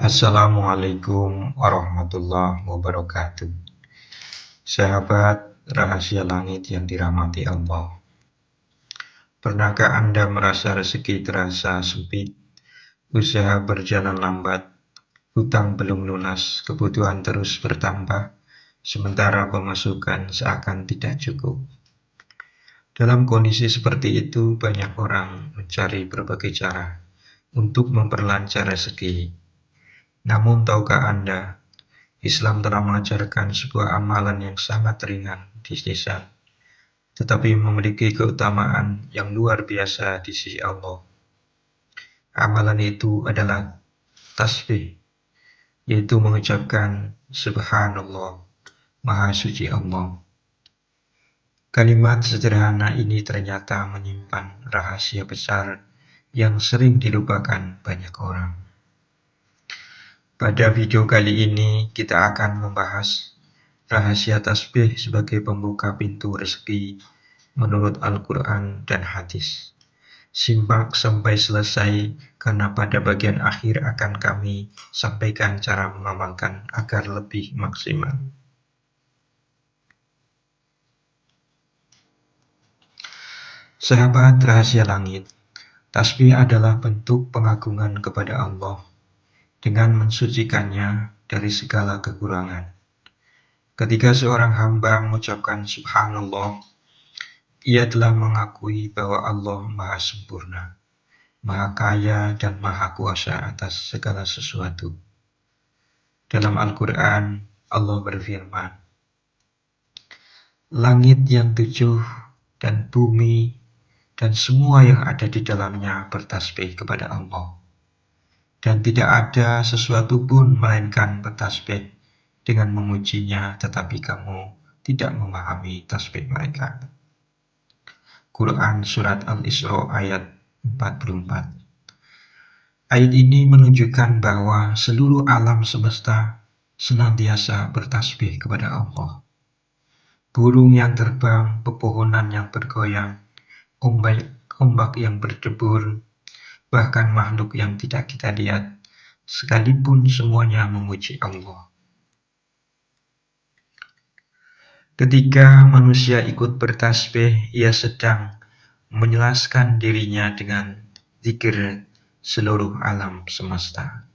Assalamualaikum warahmatullahi wabarakatuh. Sahabat rahasia langit yang dirahmati Allah. Pernahkah Anda merasa rezeki terasa sempit, usaha berjalan lambat, hutang belum lunas, kebutuhan terus bertambah, sementara pemasukan seakan tidak cukup? Dalam kondisi seperti itu, banyak orang mencari berbagai cara untuk memperlancar rezeki. Namun tahukah Anda, Islam telah mengajarkan sebuah amalan yang sangat ringan di lisan, tetapi memiliki keutamaan yang luar biasa di sisi Allah. Amalan itu adalah tasbih, yaitu mengucapkan Subhanallah, Maha Suci Allah. Kalimat sederhana ini ternyata menyimpan rahasia besar yang sering dilupakan banyak orang. Pada video kali ini kita akan membahas rahasia tasbih sebagai pembuka pintu rezeki menurut Al-Quran dan hadis. Simak sampai selesai karena pada bagian akhir akan kami sampaikan cara mengamalkan agar lebih maksimal. Sahabat rahasia langit, tasbih adalah bentuk pengagungan kepada Allah dengan mensucikannya dari segala kekurangan. Ketika seorang hamba mengucapkan Subhanallah, ia telah mengakui bahwa Allah Maha Sempurna, Maha Kaya, dan Maha Kuasa atas segala sesuatu. Dalam Al-Quran, Allah berfirman, "Langit yang tujuh dan bumi dan semua yang ada di dalamnya bertasbih kepada Allah. Dan tidak ada sesuatu pun melainkan bertasbih dengan memujinya, tetapi kamu tidak memahami tasbih mereka." Quran Surat Al-Isra ayat 44. Ayat ini menunjukkan bahwa seluruh alam semesta senantiasa bertasbih kepada Allah. Burung yang terbang, pepohonan yang bergoyang, ombak yang berdebur, bahkan makhluk yang tidak kita lihat, sekalipun semuanya memuji Allah. Ketika manusia ikut bertasbih, ia sedang menjelaskan dirinya dengan zikir seluruh alam semesta.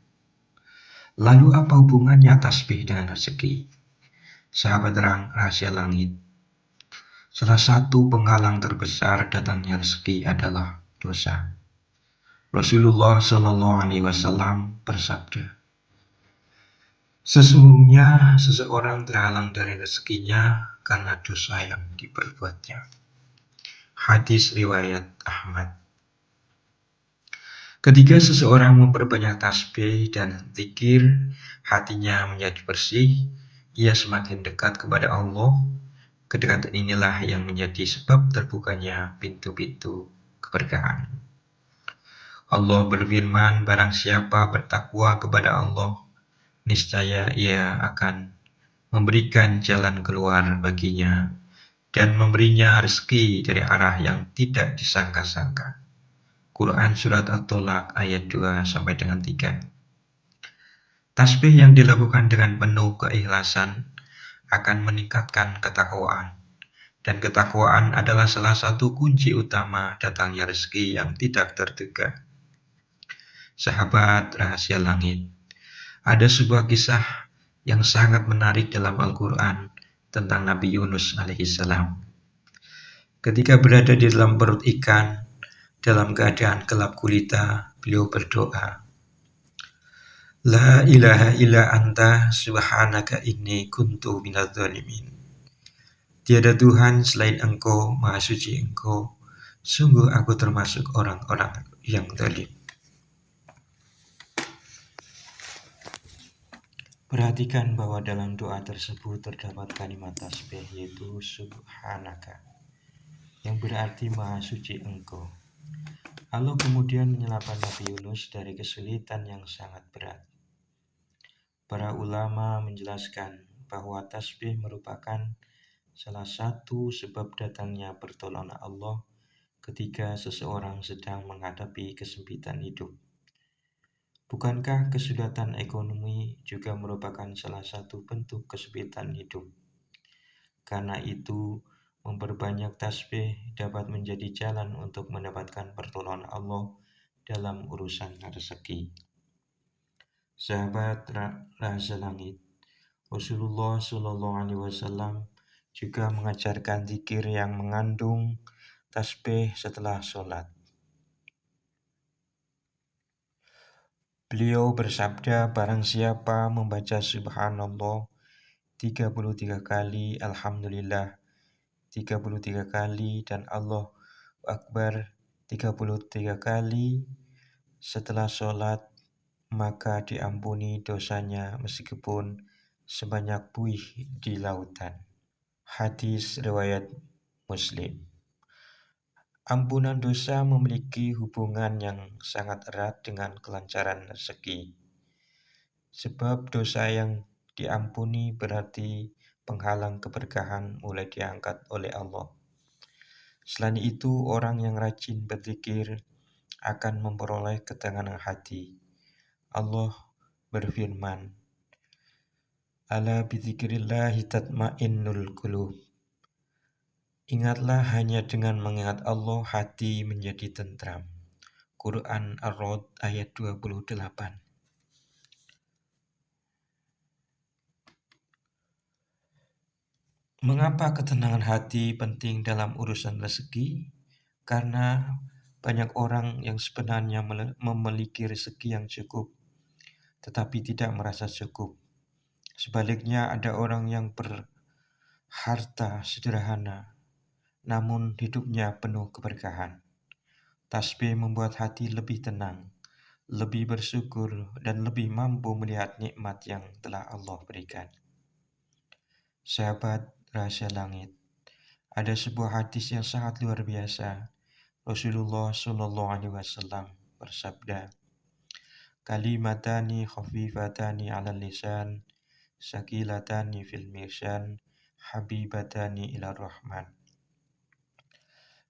Lalu apa hubungannya tasbih dengan rezeki? Sahabat rahasia langit, salah satu penghalang terbesar datangnya rezeki adalah dosa. Rasulullah SAW bersabda, "Sesungguhnya seseorang terhalang dari rezekinya karena dosa yang diperbuatnya." Hadis riwayat Ahmad. Ketika seseorang memperbanyak tasbih dan zikir, hatinya menjadi bersih, ia semakin dekat kepada Allah. Kedekatan inilah yang menjadi sebab terbukanya pintu-pintu keberkahan. Allah berfirman, "Barang siapa bertakwa kepada Allah, niscaya ia akan memberikan jalan keluar baginya dan memberinya rezeki dari arah yang tidak disangka-sangka." Quran Surat At-Tolak ayat 2-3. Tasbih yang dilakukan dengan penuh keikhlasan akan meningkatkan ketakwaan, dan ketakwaan adalah salah satu kunci utama datangnya rezeki yang tidak terduga. Sahabat rahasia langit, ada sebuah kisah yang sangat menarik dalam Al-Quran tentang Nabi Yunus alaihissalam. Ketika berada di dalam perut ikan, dalam keadaan gelap gulita, beliau berdoa, "La ilaha illa anta subhanaka inni kuntu minadz zalimin." Tiada Tuhan selain Engkau, Maha Suci Engkau, sungguh aku termasuk orang-orang yang zalim. Perhatikan bahwa dalam doa tersebut terdapat kalimat tasbih, yaitu Subhanaka, yang berarti Maha Suci Engkau. Allah kemudian menyelamatkan Nabi Yunus dari kesulitan yang sangat berat. Para ulama menjelaskan bahwa tasbih merupakan salah satu sebab datangnya pertolongan Allah ketika seseorang sedang menghadapi kesempitan hidup. Bukankah kesulitan ekonomi juga merupakan salah satu bentuk kesulitan hidup? Karena itu, memperbanyak tasbih dapat menjadi jalan untuk mendapatkan pertolongan Allah dalam urusan rezeki. Sahabat Rahasia Langit, Rasulullah Shallallahu Alaihi Wasallam juga mengajarkan zikir yang mengandung tasbih setelah sholat. Beliau bersabda, barang siapa membaca Subhanallah 33 kali, Alhamdulillah 33 kali, dan Allahu Akbar 33 kali setelah sholat, maka diampuni dosanya meskipun sebanyak buih di lautan. Hadis riwayat Muslim. Ampunan dosa memiliki hubungan yang sangat erat dengan kelancaran rezeki. Sebab dosa yang diampuni berarti penghalang keberkahan mulai diangkat oleh Allah. Selain itu, orang yang rajin berzikir akan memperoleh ketenangan hati. Allah berfirman, "Ala bizikrillahi tatma'innul qulub." Ingatlah, hanya dengan mengingat Allah hati menjadi tentram. Quran Ar-Ra'd ayat 28. Mengapa ketenangan hati penting dalam urusan rezeki? Karena banyak orang yang sebenarnya memiliki rezeki yang cukup, tetapi tidak merasa cukup. Sebaliknya, ada orang yang berharta sederhana, namun hidupnya penuh keberkahan. Tasbih membuat hati lebih tenang, lebih bersyukur, dan lebih mampu melihat nikmat yang telah Allah berikan. Sahabat Rahasia Langit, ada sebuah hadis yang sangat luar biasa. Rasulullah Shallallahu Alaihi Wasallam bersabda, "Kalimatani khafifatani 'alal lisan, sakilatani fil mizan, habibatani ila rahman."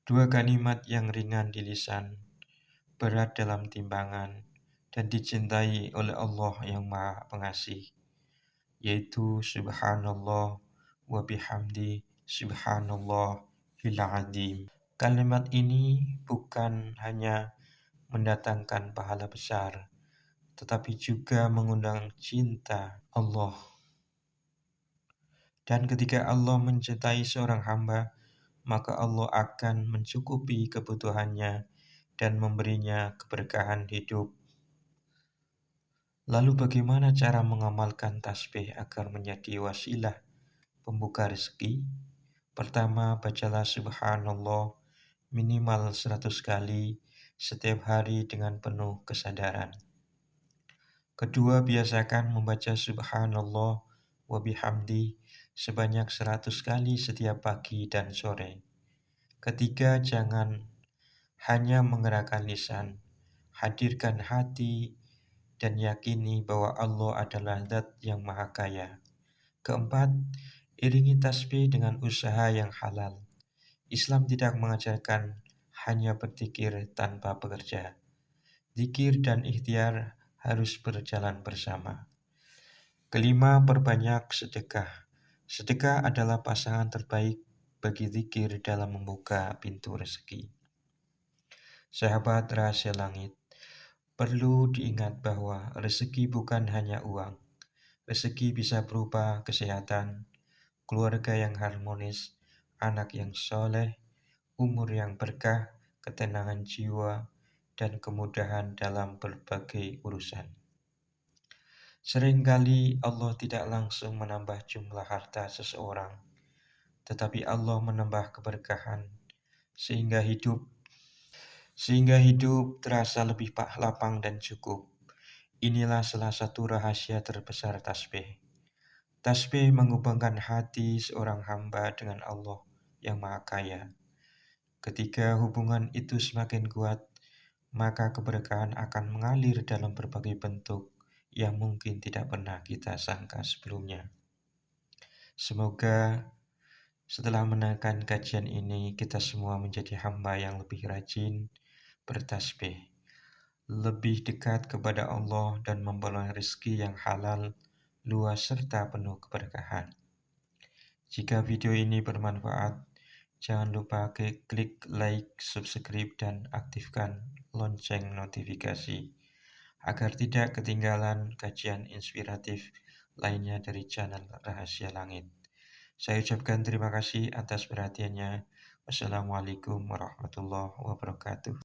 Dua kalimat yang ringan di lisan, berat dalam timbangan, dan dicintai oleh Allah yang Maha Pengasih, yaitu Subhanallah wa bihamdi Subhanallahil azim. Kalimat ini bukan hanya mendatangkan pahala besar, tetapi juga mengundang cinta Allah. Dan ketika Allah mencintai seorang hamba, maka Allah akan mencukupi kebutuhannya dan memberinya keberkahan hidup. Lalu bagaimana cara mengamalkan tasbih agar menjadi wasilah pembuka rezeki? Pertama, bacalah Subhanallah minimal 100 kali setiap hari dengan penuh kesadaran. Kedua, biasakan membaca Subhanallah wa bihamdi sebanyak 100 kali setiap pagi dan sore. Ketiga, jangan hanya menggerakkan lisan, hadirkan hati dan yakini bahwa Allah adalah Zat yang Maha Kaya. Keempat, iringi tasbih dengan usaha yang halal. Islam tidak mengajarkan hanya berzikir tanpa bekerja. Zikir dan ikhtiar harus berjalan bersama. Kelima, perbanyak sedekah. Sedekah adalah pasangan terbaik bagi zikir dalam membuka pintu rezeki. Sahabat Rahasia Langit, perlu diingat bahwa rezeki bukan hanya uang. Rezeki bisa berupa kesehatan, keluarga yang harmonis, anak yang soleh, umur yang berkah, ketenangan jiwa, dan kemudahan dalam berbagai urusan. Seringkali Allah tidak langsung menambah jumlah harta seseorang, tetapi Allah menambah keberkahan sehingga hidup terasa lebih lapang dan cukup. Inilah salah satu rahasia terbesar tasbih. Tasbih menghubungkan hati seorang hamba dengan Allah yang Maha Kaya. Ketika hubungan itu semakin kuat, maka keberkahan akan mengalir dalam berbagai bentuk yang mungkin tidak pernah kita sangka sebelumnya. Semoga setelah mendengarkan kajian ini, kita semua menjadi hamba yang lebih rajin bertasbih, lebih dekat kepada Allah dan memperoleh rezeki yang halal, luas, serta penuh keberkahan. Jika video ini bermanfaat, jangan lupa klik like, subscribe, dan aktifkan lonceng notifikasi agar tidak ketinggalan kajian inspiratif lainnya dari channel Rahasia Langit. Saya ucapkan terima kasih atas perhatiannya. Wassalamualaikum warahmatullahi wabarakatuh.